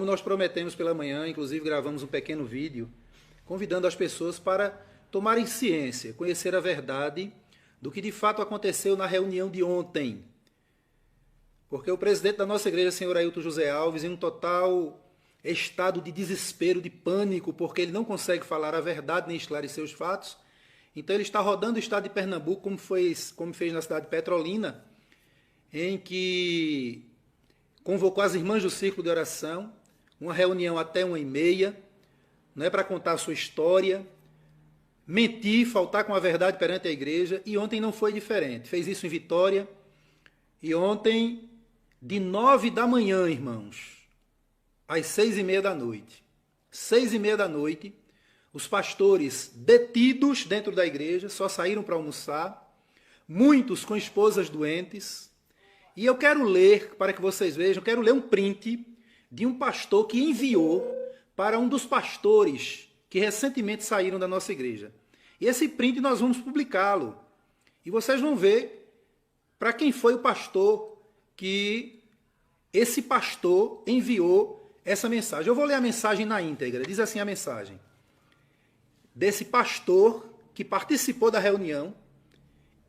Como nós prometemos pela manhã, inclusive gravamos um pequeno vídeo convidando as pessoas para tomarem ciência, conhecer a verdade do que de fato aconteceu na reunião de ontem. Porque o presidente da nossa igreja, senhor Ailton José Alves, em um total estado de desespero, de pânico, porque ele não consegue falar a verdade nem esclarecer os fatos, então ele está rodando o estado de Pernambuco, como fez na cidade de Petrolina, em que convocou as irmãs do Círculo de Oração, uma reunião até 1h30, não é para contar a sua história, mentir, faltar com a verdade perante a igreja, e ontem não foi diferente. Fez isso em Vitória, e ontem, de 9 da manhã, irmãos, às 6h30 da noite. 6h30 da noite, os pastores detidos dentro da igreja, só saíram para almoçar, muitos com esposas doentes, e eu quero ler, para que vocês vejam, quero ler um print de um pastor que enviou para um dos pastores que recentemente saíram da nossa igreja. E esse print nós vamos publicá-lo. E vocês vão ver para quem foi o pastor que esse pastor enviou essa mensagem. Eu vou ler a mensagem na íntegra. Diz assim a mensagem. Desse pastor que participou da reunião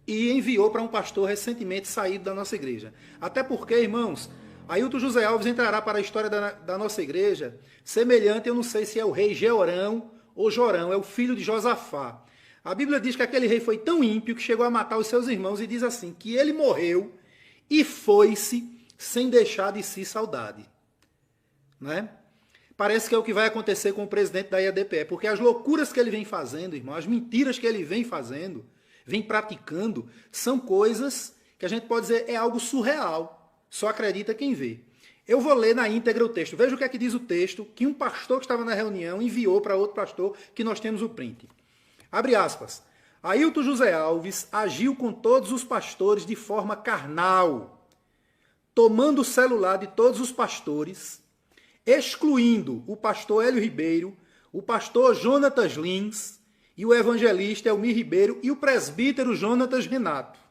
e enviou para um pastor recentemente saído da nossa igreja. Até porque, irmãos, Ailton José Alves entrará para a história da nossa igreja semelhante, eu não sei se é o rei Jeorão ou Jorão, é o filho de Josafá. A Bíblia diz que aquele rei foi tão ímpio que chegou a matar os seus irmãos e diz assim, que ele morreu e foi-se sem deixar de si saudade. Né? Parece que é o que vai acontecer com o presidente da IADPE, porque as loucuras que ele vem fazendo, irmão, as mentiras que ele vem fazendo, vem praticando, são coisas que a gente pode dizer é algo surreal. Só acredita quem vê. Eu vou ler na íntegra o texto. Veja o que é que diz o texto que um pastor que estava na reunião enviou para outro pastor, que nós temos o print. Abre aspas. Ailton José Alves agiu com todos os pastores de forma carnal, tomando o celular de todos os pastores, excluindo o pastor Hélio Ribeiro, o pastor Jonatas Lins e o evangelista Elmir Ribeiro e o presbítero Jonatas Renato,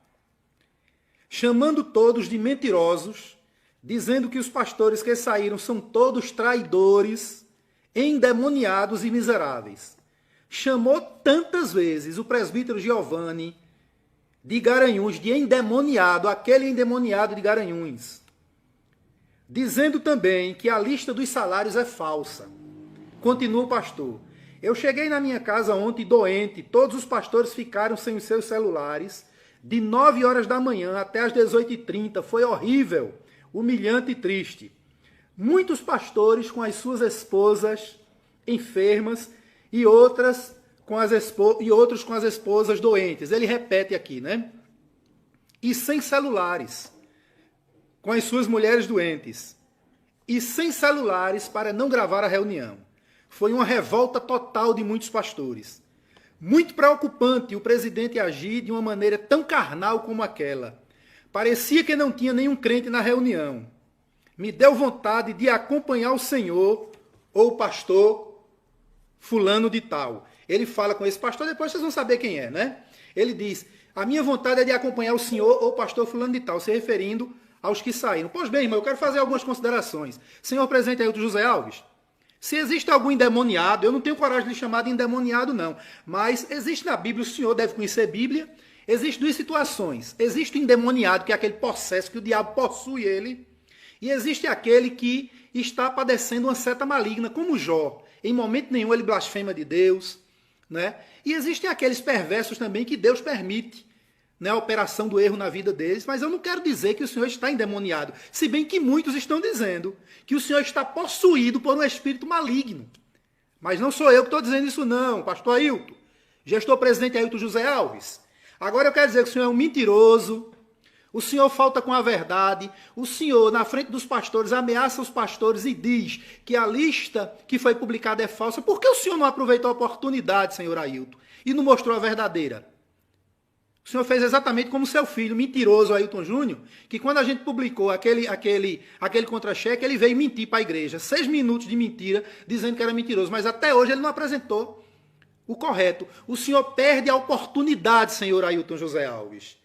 chamando todos de mentirosos, dizendo que os pastores que saíram são todos traidores, endemoniados e miseráveis. Chamou tantas vezes o presbítero Giovanni de Garanhuns, de endemoniado, aquele endemoniado de Garanhuns, dizendo também que a lista dos salários é falsa. Continua o pastor. Eu cheguei na minha casa ontem doente, todos os pastores ficaram sem os seus celulares, de 9 horas da manhã até as 18h30, foi horrível, humilhante e triste. Muitos pastores com as suas esposas enfermas e outros com as esposas doentes. Ele repete aqui, né? E sem celulares, com as suas mulheres doentes. E sem celulares para não gravar a reunião. Foi uma revolta total de muitos pastores. Muito preocupante o presidente agir de uma maneira tão carnal como aquela. Parecia que não tinha nenhum crente na reunião. Me deu vontade de acompanhar o senhor ou o pastor fulano de tal. Ele fala com esse pastor, depois vocês vão saber quem é, né? Ele diz, a minha vontade é de acompanhar o senhor ou o pastor fulano de tal, se referindo aos que saíram. Pois bem, irmão, eu quero fazer algumas considerações. Senhor presidente Ailton José Alves, se existe algum endemoniado, eu não tenho coragem de lhe chamar de endemoniado, não. Mas existe na Bíblia, o senhor deve conhecer a Bíblia, existem duas situações. Existe o endemoniado, que é aquele possesso que o diabo possui ele, e existe aquele que está padecendo uma seta maligna, como Jó. Em momento nenhum ele blasfema de Deus. Né? E existem aqueles perversos também que Deus permite, né, a operação do erro na vida deles, mas eu não quero dizer que o senhor está endemoniado, se bem que muitos estão dizendo que o senhor está possuído por um espírito maligno. Mas não sou eu que estou dizendo isso não, pastor Ailton, gestor presidente Ailton José Alves. Agora eu quero dizer que o senhor é um mentiroso, o senhor falta com a verdade, o senhor, na frente dos pastores, ameaça os pastores e diz que a lista que foi publicada é falsa. Por que o senhor não aproveitou a oportunidade, senhor Ailton, e não mostrou a verdadeira? O senhor fez exatamente como seu filho, mentiroso, Ailton Júnior, que quando a gente publicou aquele contra-cheque, ele veio mentir para a igreja. 6 minutos de mentira, dizendo que era mentiroso. Mas até hoje ele não apresentou o correto. O senhor perde a oportunidade, senhor Ailton José Alves,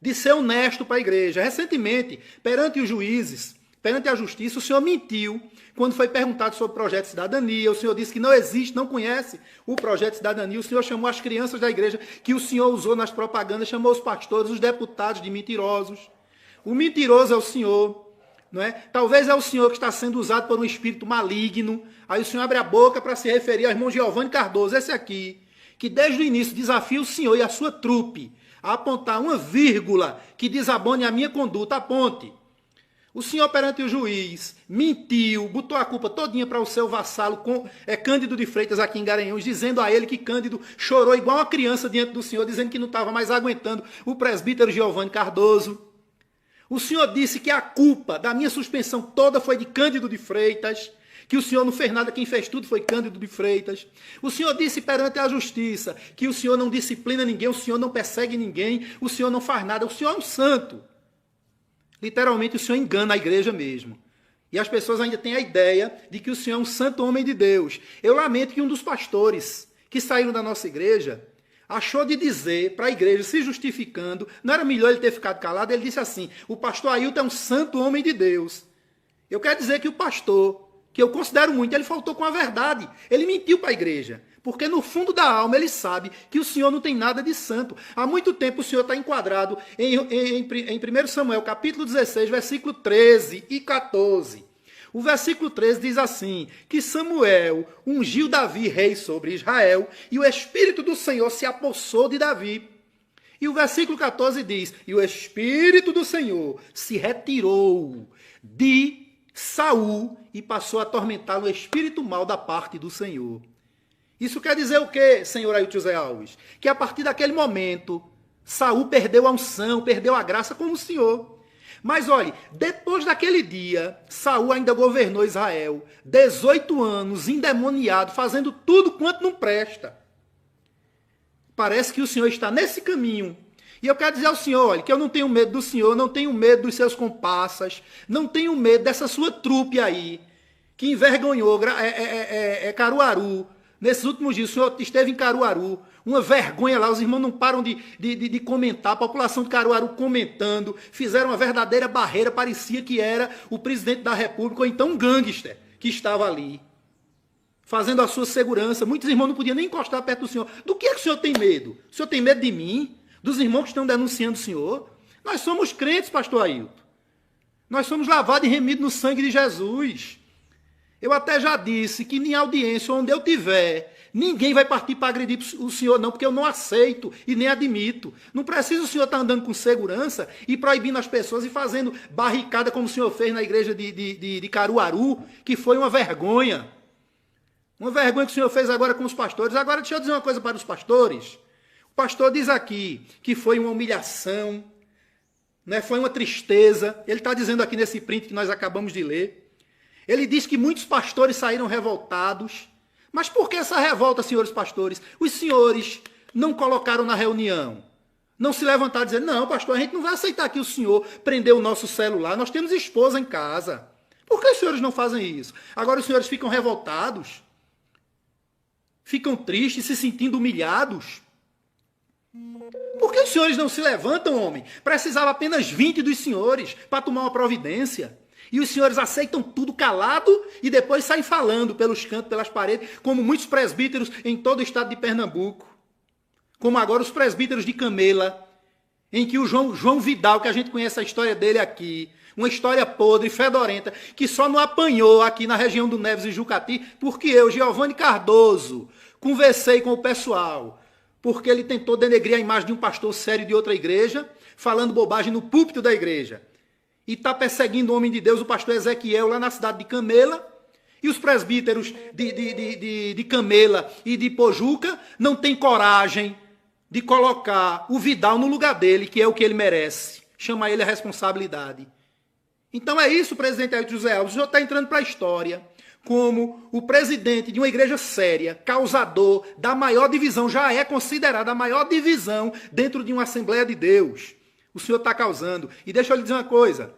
de ser honesto para a igreja. Recentemente, perante os juízes, perante a justiça, o senhor mentiu quando foi perguntado sobre o projeto de cidadania. O senhor disse que não existe, não conhece o projeto de cidadania. O senhor chamou as crianças da igreja que o senhor usou nas propagandas, chamou os pastores, os deputados de mentirosos. O mentiroso é o senhor, não é? Talvez é o senhor que está sendo usado por um espírito maligno. Aí o senhor abre a boca para se referir ao irmão Giovanni Cardoso, esse aqui, que desde o início desafia o senhor e a sua trupe a apontar uma vírgula que desabone a minha conduta. Aponte. O senhor perante o juiz mentiu, botou a culpa todinha para o seu vassalo, Cândido de Freitas, aqui em Garanhuns, dizendo a ele que Cândido chorou igual uma criança diante do senhor, dizendo que não estava mais aguentando o presbítero Giovanni Cardoso. O senhor disse que a culpa da minha suspensão toda foi de Cândido de Freitas, que o senhor não fez nada, quem fez tudo foi Cândido de Freitas. O senhor disse perante a justiça que o senhor não disciplina ninguém, o senhor não persegue ninguém, o senhor não faz nada, o senhor é um santo. Literalmente, o senhor engana a igreja mesmo. E as pessoas ainda têm a ideia de que o senhor é um santo homem de Deus. Eu lamento que um dos pastores que saíram da nossa igreja achou de dizer para a igreja, se justificando, não era melhor ele ter ficado calado, ele disse assim, o pastor Ailton é um santo homem de Deus. Eu quero dizer que o pastor, que eu considero muito, ele faltou com a verdade. Ele mentiu para a igreja. Porque no fundo da alma ele sabe que o senhor não tem nada de santo. Há muito tempo o senhor está enquadrado em 1 Samuel, capítulo 16, versículo 13 e 14. O versículo 13 diz assim, que Samuel ungiu Davi rei sobre Israel e o Espírito do Senhor se apossou de Davi. E o versículo 14 diz, e o Espírito do Senhor se retirou de Saul e passou a atormentá-lo o espírito mau da parte do Senhor. Isso quer dizer o quê, senhor Ailton José Alves? Que a partir daquele momento, Saul perdeu a unção, perdeu a graça como o senhor. Mas olhe, depois daquele dia, Saul ainda governou Israel 18 anos, endemoniado, fazendo tudo quanto não presta. Parece que o senhor está nesse caminho. E eu quero dizer ao senhor, olha, que eu não tenho medo do senhor, não tenho medo dos seus comparsas, não tenho medo dessa sua trupe aí, que envergonhou Caruaru. Nesses últimos dias, o senhor esteve em Caruaru, uma vergonha lá, os irmãos não param de comentar, a população de Caruaru comentando, fizeram uma verdadeira barreira, parecia que era o presidente da República, ou então um gangster que estava ali, fazendo a sua segurança. Muitos irmãos não podiam nem encostar perto do senhor. Do que é que o senhor tem medo? O senhor tem medo de mim? Dos irmãos que estão denunciando o senhor? Nós somos crentes, pastor Ailton. Nós somos lavados e remidos no sangue de Jesus. Eu até já disse que em audiência, onde eu tiver, ninguém vai partir para agredir o senhor, não, porque eu não aceito e nem admito. Não precisa o senhor estar andando com segurança e proibindo as pessoas e fazendo barricada como o senhor fez na igreja de Caruaru, que foi uma vergonha. Uma vergonha que o senhor fez agora com os pastores. Agora, deixa eu dizer uma coisa para os pastores. O pastor diz aqui que foi uma humilhação, né, foi uma tristeza. Ele está dizendo aqui nesse print que nós acabamos de ler. Ele diz que muitos pastores saíram revoltados. Mas por que essa revolta, senhores pastores? Os senhores não colocaram na reunião. Não se levantaram e dizer, não, pastor, a gente não vai aceitar que o senhor prendeu o nosso celular. Nós temos esposa em casa. Por que os senhores não fazem isso? Agora os senhores ficam revoltados? Ficam tristes, se sentindo humilhados? Por que os senhores não se levantam, homem? Precisava apenas 20 dos senhores para tomar uma providência. E os senhores aceitam tudo calado e depois saem falando pelos cantos, pelas paredes, como muitos presbíteros em todo o estado de Pernambuco. Como agora os presbíteros de Camela, em que o João Vidal, que a gente conhece a história dele aqui, uma história podre, fedorenta, que só não apanhou aqui na região do Neves e Jucati, porque eu, Giovanni Cardoso, conversei com o pessoal, porque ele tentou denegrir a imagem de um pastor sério de outra igreja, falando bobagem no púlpito da igreja. E está perseguindo o homem de Deus, o pastor Ezequiel, lá na cidade de Camela. E os presbíteros de Camela e de Pojuca não têm coragem de colocar o Vidal no lugar dele, que é o que ele merece. Chamar ele a responsabilidade. Então é isso, presidente Ailton José Alves. O senhor está entrando para a história como o presidente de uma igreja séria, causador da maior divisão, já é considerada a maior divisão dentro de uma Assembleia de Deus. O senhor está causando. E deixa eu lhe dizer uma coisa.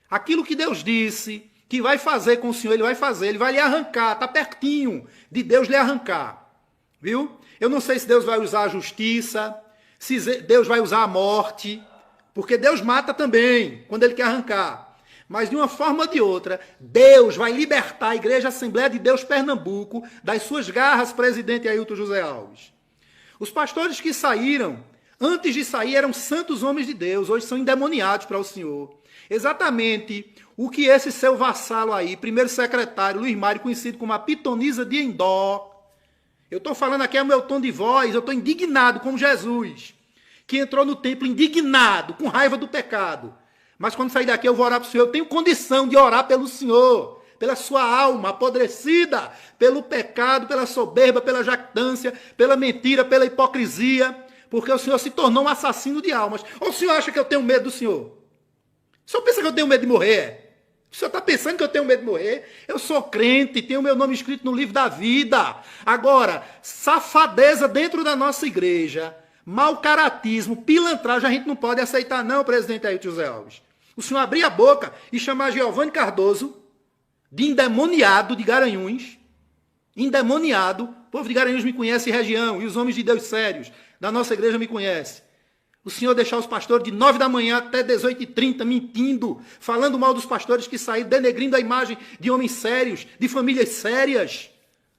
Aquilo que Deus disse que vai fazer com o senhor, ele vai fazer. Ele vai lhe arrancar. Está pertinho de Deus lhe arrancar. Viu? Eu não sei se Deus vai usar a justiça, se Deus vai usar a morte. Porque Deus mata também, quando ele quer arrancar. Mas de uma forma ou de outra, Deus vai libertar a Igreja Assembleia de Deus Pernambuco das suas garras, presidente Ailton José Alves. Os pastores que saíram, antes de sair, eram santos homens de Deus, hoje são endemoniados para o Senhor. Exatamente o que esse seu vassalo aí, primeiro secretário, Luiz Mário, conhecido como a pitonisa de Endó, eu estou falando aqui ao meu tom de voz, eu estou indignado como Jesus, que entrou no templo indignado, com raiva do pecado. Mas quando sair daqui eu vou orar para o Senhor, eu tenho condição de orar pelo Senhor, pela sua alma apodrecida, pelo pecado, pela soberba, pela jactância, pela mentira, pela hipocrisia, porque o Senhor se tornou um assassino de almas. Ou o Senhor acha que eu tenho medo do Senhor? O Senhor pensa que eu tenho medo de morrer? O senhor está pensando que eu tenho medo de morrer? Eu sou crente, tenho meu nome escrito no livro da vida. Agora, safadeza dentro da nossa igreja, mau caratismo, pilantragem, a gente não pode aceitar não, presidente Ailton José Alves. O senhor abrir a boca e chamar Giovanni Cardoso de endemoniado de Garanhuns, endemoniado, o povo de Garanhuns me conhece região, e os homens de Deus sérios da nossa igreja me conhecem. O senhor deixar os pastores de 9 da manhã até 18h30 mentindo, falando mal dos pastores que saíram, denegrindo a imagem de homens sérios, de famílias sérias.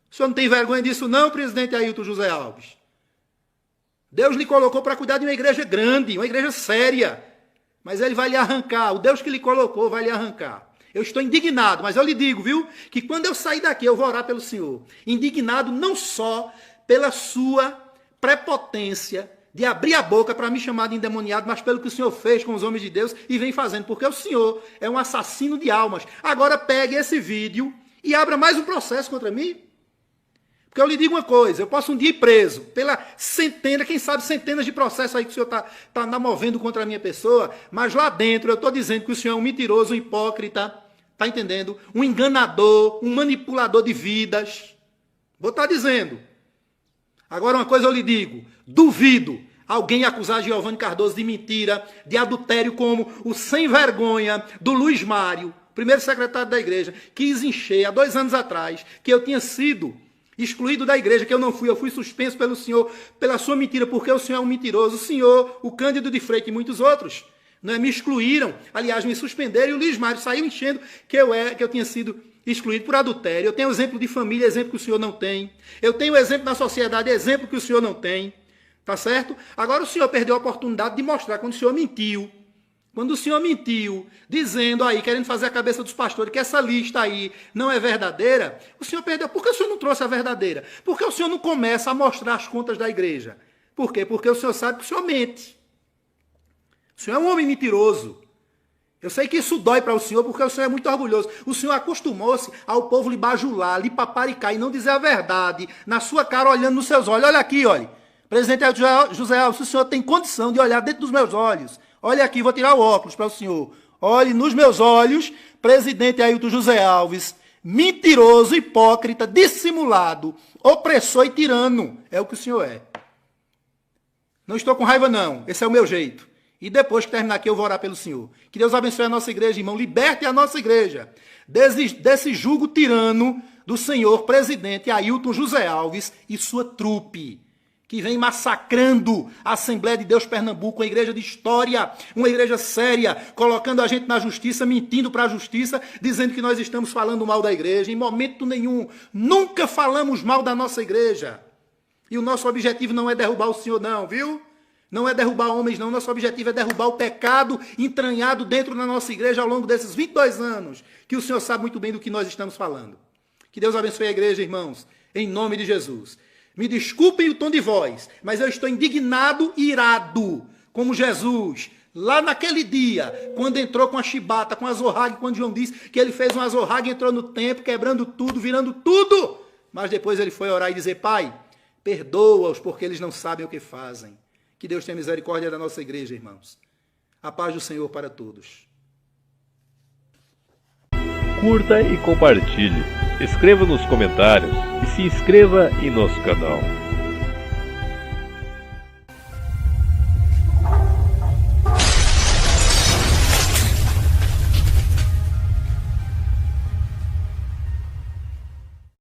O senhor não tem vergonha disso não, presidente Ailton José Alves? Deus lhe colocou para cuidar de uma igreja grande, uma igreja séria. Mas ele vai lhe arrancar, o Deus que lhe colocou vai lhe arrancar. Eu estou indignado, mas eu lhe digo, viu, que quando eu sair daqui eu vou orar pelo Senhor. Indignado não só pela sua prepotência, de abrir a boca para me chamar de endemoniado, mas pelo que o Senhor fez com os homens de Deus e vem fazendo, porque o Senhor é um assassino de almas. Agora pegue esse vídeo e abra mais um processo contra mim. Porque eu lhe digo uma coisa, eu posso um dia ir preso pela centena, quem sabe centenas de processos aí que o Senhor está movendo contra a minha pessoa, mas lá dentro eu estou dizendo que o Senhor é um mentiroso, um hipócrita, está entendendo? Um enganador, um manipulador de vidas. Vou estar dizendo. Agora uma coisa eu lhe digo, duvido alguém acusar Giovanni Cardoso de mentira, de adultério, como o sem vergonha do Luiz Mário, primeiro secretário da igreja, quis encher há 2 anos atrás, que eu tinha sido excluído da igreja, que eu não fui, eu fui suspenso pelo senhor, pela sua mentira, porque o senhor é um mentiroso. O senhor, o Cândido de Freitas e muitos outros, me excluíram, aliás, me suspenderam, e o Luiz Mário saiu enchendo que eu tinha sido excluído por adultério. Eu tenho exemplo de família, exemplo que o senhor não tem. Eu tenho exemplo na sociedade, exemplo que o senhor não tem. Tá certo? Agora o senhor perdeu a oportunidade de mostrar quando o senhor mentiu. Quando o senhor mentiu, dizendo aí, querendo fazer a cabeça dos pastores, que essa lista aí não é verdadeira, o senhor perdeu. Por que o senhor não trouxe a verdadeira? Por que o senhor não começa a mostrar as contas da igreja? Por quê? Porque o senhor sabe que o senhor mente. O senhor é um homem mentiroso. Eu sei que isso dói para o senhor, porque o senhor é muito orgulhoso. O senhor acostumou-se ao povo lhe bajular, lhe paparicar e não dizer a verdade na sua cara, olhando nos seus olhos. Olha aqui, olha. Presidente José Alves, o senhor tem condição de olhar dentro dos meus olhos. Olha aqui, vou tirar o óculos para o senhor. Olhe nos meus olhos, presidente Ailton José Alves, mentiroso, hipócrita, dissimulado, opressor e tirano. É o que o senhor é. Não estou com raiva, não. Esse é o meu jeito. E depois que terminar aqui, eu vou orar pelo Senhor. Que Deus abençoe a nossa igreja, irmão. Liberte a nossa igreja desse jugo tirano do senhor presidente Ailton José Alves e sua trupe, que vem massacrando a Assembleia de Deus Pernambuco, uma igreja de história, uma igreja séria, colocando a gente na justiça, mentindo para a justiça, dizendo que nós estamos falando mal da igreja. Em momento nenhum, nunca falamos mal da nossa igreja. E o nosso objetivo não é derrubar o senhor, não, viu? Não é derrubar homens, não. Nosso objetivo é derrubar o pecado entranhado dentro da nossa igreja ao longo desses 22 anos, que o Senhor sabe muito bem do que nós estamos falando. Que Deus abençoe a igreja, irmãos, em nome de Jesus. Me desculpem o tom de voz, mas eu estou indignado e irado, como Jesus, lá naquele dia, quando entrou com a chibata, com a azorrague, quando João disse que ele fez uma azorrague, entrou no templo, quebrando tudo, virando tudo. Mas depois ele foi orar e dizer, Pai, perdoa-os porque eles não sabem o que fazem. Que Deus tenha misericórdia da nossa igreja, irmãos. A paz do Senhor para todos. Curta e compartilhe. Escreva nos comentários e se inscreva em nosso canal.